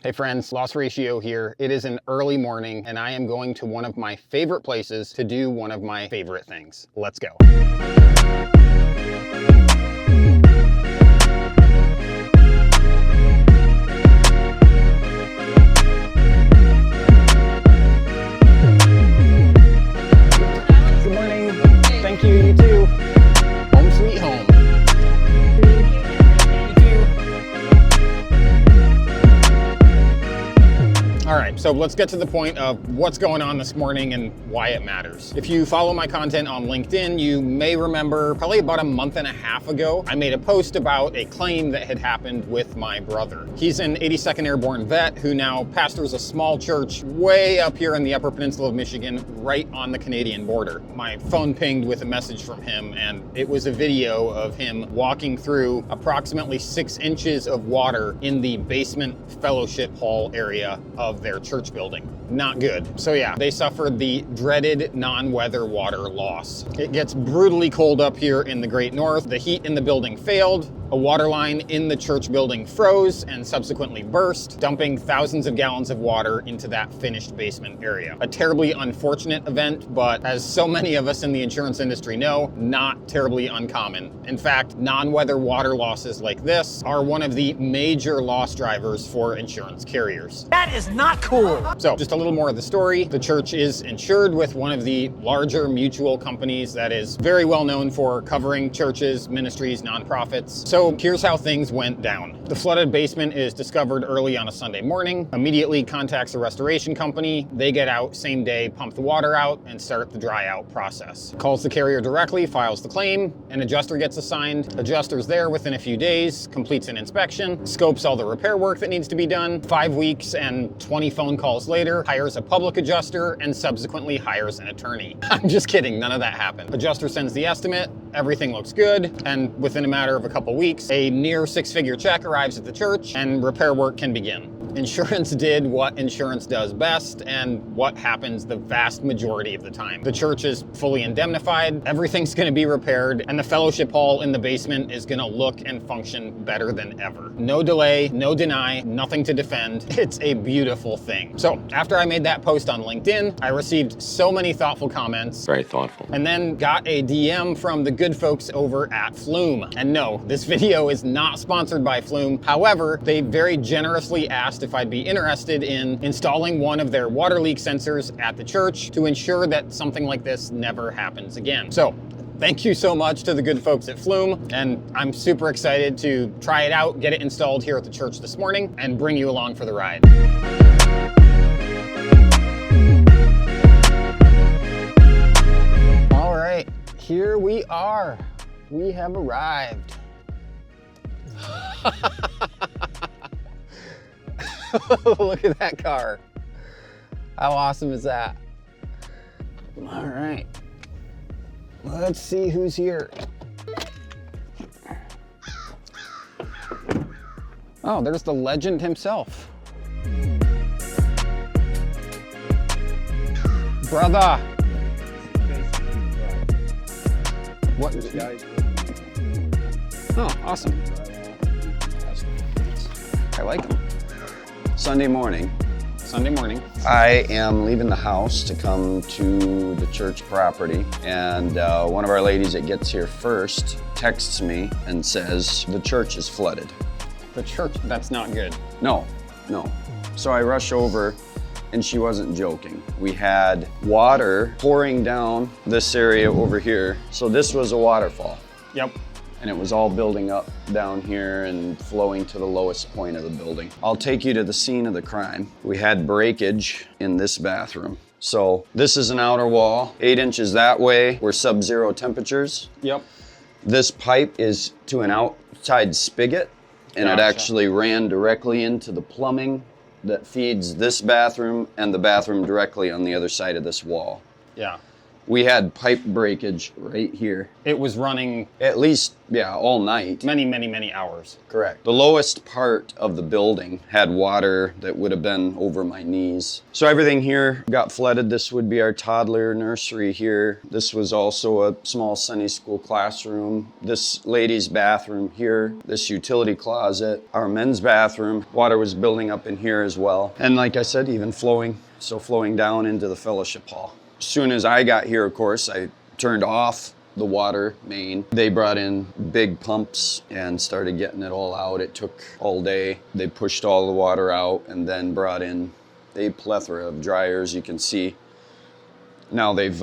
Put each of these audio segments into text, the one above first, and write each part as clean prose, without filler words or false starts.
Hey friends, Loss Ratio here. It is an early morning and I am going to one of my favorite places to do one of my favorite things. Let's go. Good morning. Thank you, you too. Home sweet home. All right, so let's get to the point of what's going on this morning and why it matters. If you follow my content on LinkedIn, you may remember probably about a month and a half ago, I made a post about a claim that had happened with my brother. He's an 82nd Airborne vet who now pastors a small church way up here in the Upper Peninsula of Michigan, right on the Canadian border. My phone pinged with a message from him, and it was a video of him walking through approximately 6 inches of water in the basement fellowship hall area of their church building. Not good. So yeah, they suffered the dreaded non-weather water loss. It gets brutally cold up here in the Great North. The heat in the building failed. A water line in the church building froze and subsequently burst, dumping thousands of gallons of water into that finished basement area. A terribly unfortunate event, but as so many of us in the insurance industry know, not terribly uncommon. In fact, non-weather water losses like this are one of the major loss drivers for insurance carriers. That is not cool. So just a little more of the story. The church is insured with one of the larger mutual companies that is very well known for covering churches, ministries, nonprofits. So here's how things went down. The flooded basement is discovered early on a Sunday morning, immediately contacts the restoration company. They get out same day, pump the water out, and start the dry out process. Calls the carrier directly, files the claim, an adjuster gets assigned. Adjuster's there within a few days, completes an inspection, scopes all the repair work that needs to be done. 5 weeks and 20 phone calls later, hires a public adjuster, and subsequently hires an attorney. I'm just kidding, none of that happened. Adjuster sends the estimate, everything looks good, and within a matter of a couple weeks, a near 6-figure check arrives at the church and repair work can begin. Insurance did what insurance does best and what happens the vast majority of the time. The church is fully indemnified, everything's gonna be repaired, and the fellowship hall in the basement is gonna look and function better than ever. No delay, no deny, nothing to defend. It's a beautiful thing. So after I made that post on LinkedIn, I received so many thoughtful comments. Very thoughtful. And then got a DM from the good folks over at Flume. And no, this video is not sponsored by Flume. However, they very generously asked if I'd be interested in installing one of their water leak sensors at the church to ensure that something like this never happens again. So thank you so much to the good folks at Flume, and I'm super excited to try it out, get it installed here at the church this morning, and bring you along for the ride. All right, here we are. We have arrived. Look at that car. How awesome is that? All right. Let's see who's here. Oh, there's the legend himself. Brother. What? Oh, awesome. I like them. Sunday morning, I am leaving the house to come to the church property, and one of our ladies that gets here first texts me and says, the church is flooded. The church, that's not good. No. So I rush over, and she wasn't joking. We had water pouring down this area over here. So this was a waterfall. Yep. And it was all building up down here and flowing to the lowest point of the building. I'll take you to the scene of the crime. We had breakage in this bathroom. So this is an outer wall, 8 inches that way. We're sub-zero temperatures. Yep. This pipe is to an outside spigot, and it actually ran directly into the plumbing that feeds this bathroom and the bathroom directly on the other side of this wall. Yeah. We had pipe breakage right here. It was running At least, yeah, all night. many, many, many hours. Correct. The lowest part of the building had water that would have been over my knees. So everything here got flooded. This would be our toddler nursery here. This was also a small Sunday school classroom. This lady's bathroom here. This utility closet. Our men's bathroom. Water was building up in here as well. And like I said, even flowing down into the fellowship hall. As soon as I got here, of course, I turned off the water main. They brought in big pumps and started getting it all out. It took all day. They pushed all the water out and then brought in a plethora of dryers. You can see now they've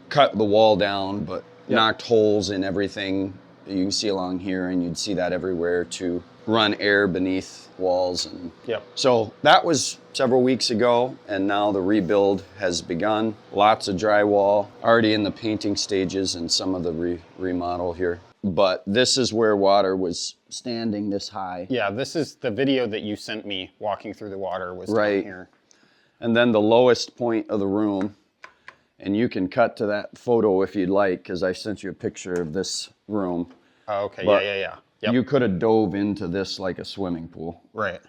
cut the wall down, but knocked holes in everything that you can see along here, and you'd see that everywhere to run air beneath walls. And so that was several weeks ago, and now the rebuild has begun. Lots of drywall already in the painting stages and some of the remodel here. But this is where water was standing this high. Yeah, this is the video that you sent me walking through the water was down here. And then the lowest point of the room, and you can cut to that photo if you'd like, because I sent you a picture of this room. Oh, okay, But yeah. Yep. you could have dove into this like a swimming pool. Right.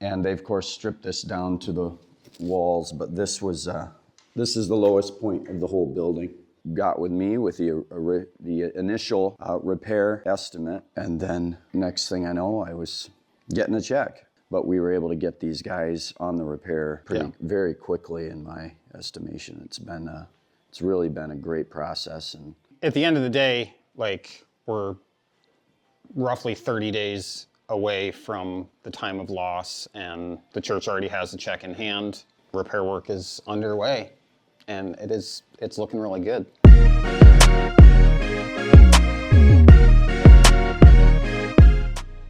And they, of course, stripped this down to the walls, but this is the lowest point of the whole building. Got with me with the initial repair estimate, and then next thing I know, I was getting a check. But we were able to get these guys on the repair very quickly, in my estimation. It's really been a great process. And at the end of the day, like, we're roughly 30 days away from the time of loss, and the church already has the check in hand. Repair work is underway, and it's looking really good.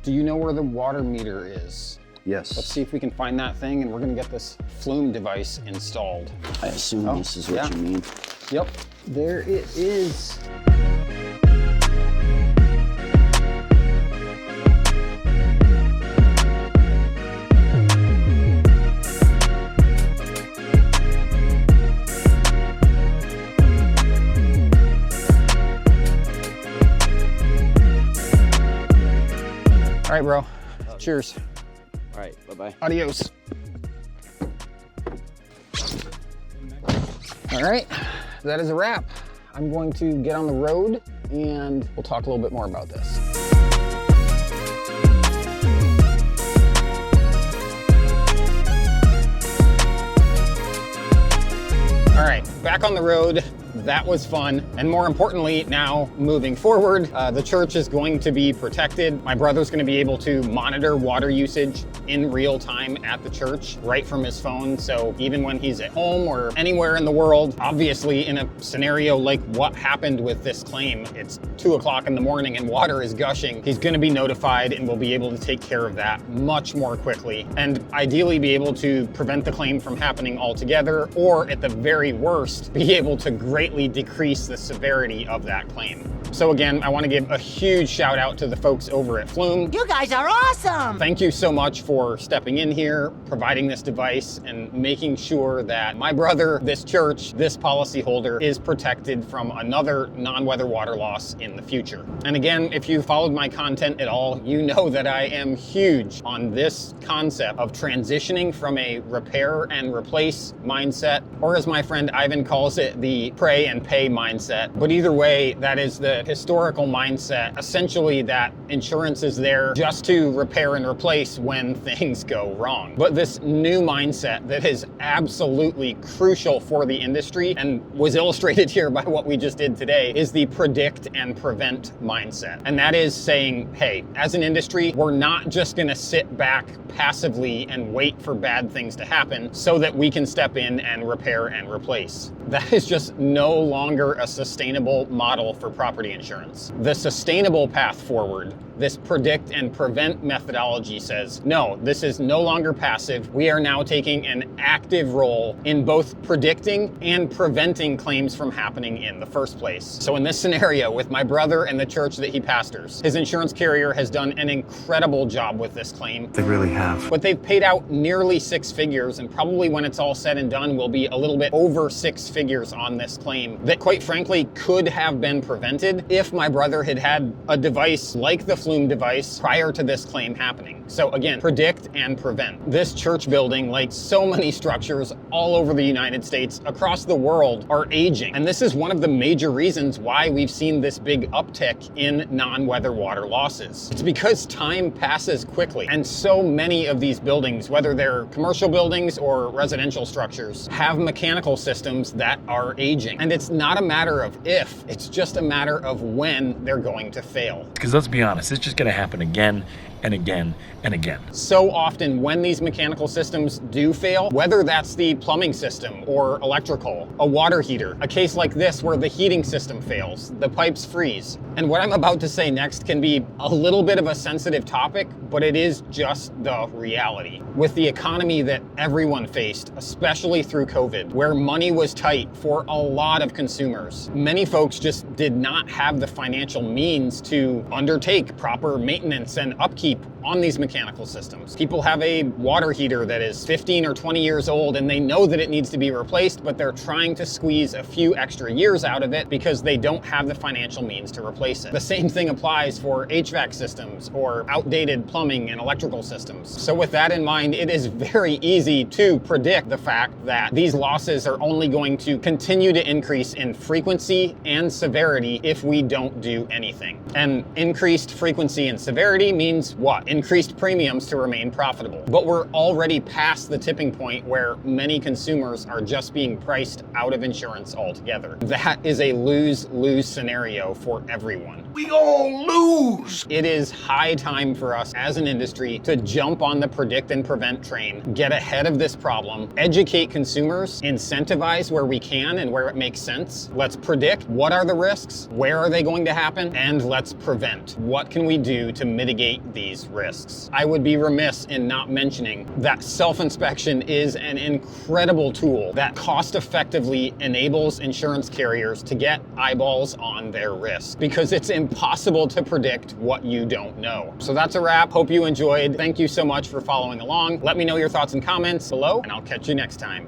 Do you know where the water meter is? yes, Let's see if we can find that thing, and we're gonna get this Flume device installed. I assume this is what you mean. Yep, there it is. All right, bro. Cheers. All right, bye-bye. Adios. All right, that is a wrap. I'm going to get on the road and we'll talk a little bit more about this. All right, back on the road. That was fun. And more importantly, now moving forward, the church is going to be protected. My brother's going to be able to monitor water usage in real time at the church right from his phone. So even when he's at home or anywhere in the world, obviously in a scenario like what happened with this claim, it's 2 o'clock in the morning and water is gushing. He's going to be notified and will be able to take care of that much more quickly, and ideally be able to prevent the claim from happening altogether, or at the very worst, be able to greatly decrease the severity of that claim. So again, I want to give a huge shout out to the folks over at Flume. You guys are awesome! Thank you so much for stepping in here, providing this device, and making sure that my brother, this church, this policyholder is protected from another non-weather water loss in the future. And again, if you followed my content at all, you know that I am huge on this concept of transitioning from a repair and replace mindset, or as my friend Ivan calls it, the pray and pay mindset. But either way, that is the historical mindset, essentially that insurance is there just to repair and replace when things go wrong. But this new mindset that is absolutely crucial for the industry, and was illustrated here by what we just did today, is the predict and prevent mindset. And that is saying, hey, as an industry, we're not just gonna sit back passively and wait for bad things to happen so that we can step in and repair and replace. That is just no longer a sustainable model for property insurance. The sustainable path forward This predict and prevent methodology says, no, this is no longer passive. We are now taking an active role in both predicting and preventing claims from happening in the first place. So in this scenario with my brother and the church that he pastors, his insurance carrier has done an incredible job with this claim. They really have. But they've paid out nearly 6 figures, and probably when it's all said and done will be a little bit over 6 figures on this claim that quite frankly could have been prevented if my brother had had a device like the Flume device prior to this claim happening. So again, predict and prevent. This church building, like so many structures all over the United States, across the world, are aging. And this is one of the major reasons why we've seen this big uptick in non-weather water losses. It's because time passes quickly, and so many of these buildings, whether they're commercial buildings or residential structures, have mechanical systems that are aging. And it's not a matter of if, it's just a matter of when they're going to fail. Because let's be honest, it's just going to happen again and again and again. So often when these mechanical systems do fail, whether that's the plumbing system or electrical, a water heater, a case like this where the heating system fails, the pipes freeze. And what I'm about to say next can be a little bit of a sensitive topic, but it is just the reality. With the economy that everyone faced, especially through COVID, where money was tight for a lot of consumers, many folks just did not have the financial means to undertake proper maintenance and upkeep on these mechanical systems. People have a water heater that is 15 or 20 years old and they know that it needs to be replaced, but they're trying to squeeze a few extra years out of it because they don't have the financial means to replace it. The same thing applies for HVAC systems or outdated plumbing and electrical systems. So with that in mind, it is very easy to predict the fact that these losses are only going to continue to increase in frequency and severity if we don't do anything. And increased frequency and severity means what? Increased premiums to remain profitable. But we're already past the tipping point where many consumers are just being priced out of insurance altogether. That is a lose-lose scenario for everyone. We all lose! It is high time for us as an industry to jump on the predict and prevent train, get ahead of this problem, educate consumers, incentivize where we can and where it makes sense. Let's predict what are the risks, where are they going to happen, and let's prevent. What can we do to mitigate these risks? I would be remiss in not mentioning that self-inspection is an incredible tool that cost-effectively enables insurance carriers to get eyeballs on their risk, because it's impossible to predict what you don't know. So that's a wrap. Hope you enjoyed. Thank you so much for following along. Let me know your thoughts and comments below, and I'll catch you next time.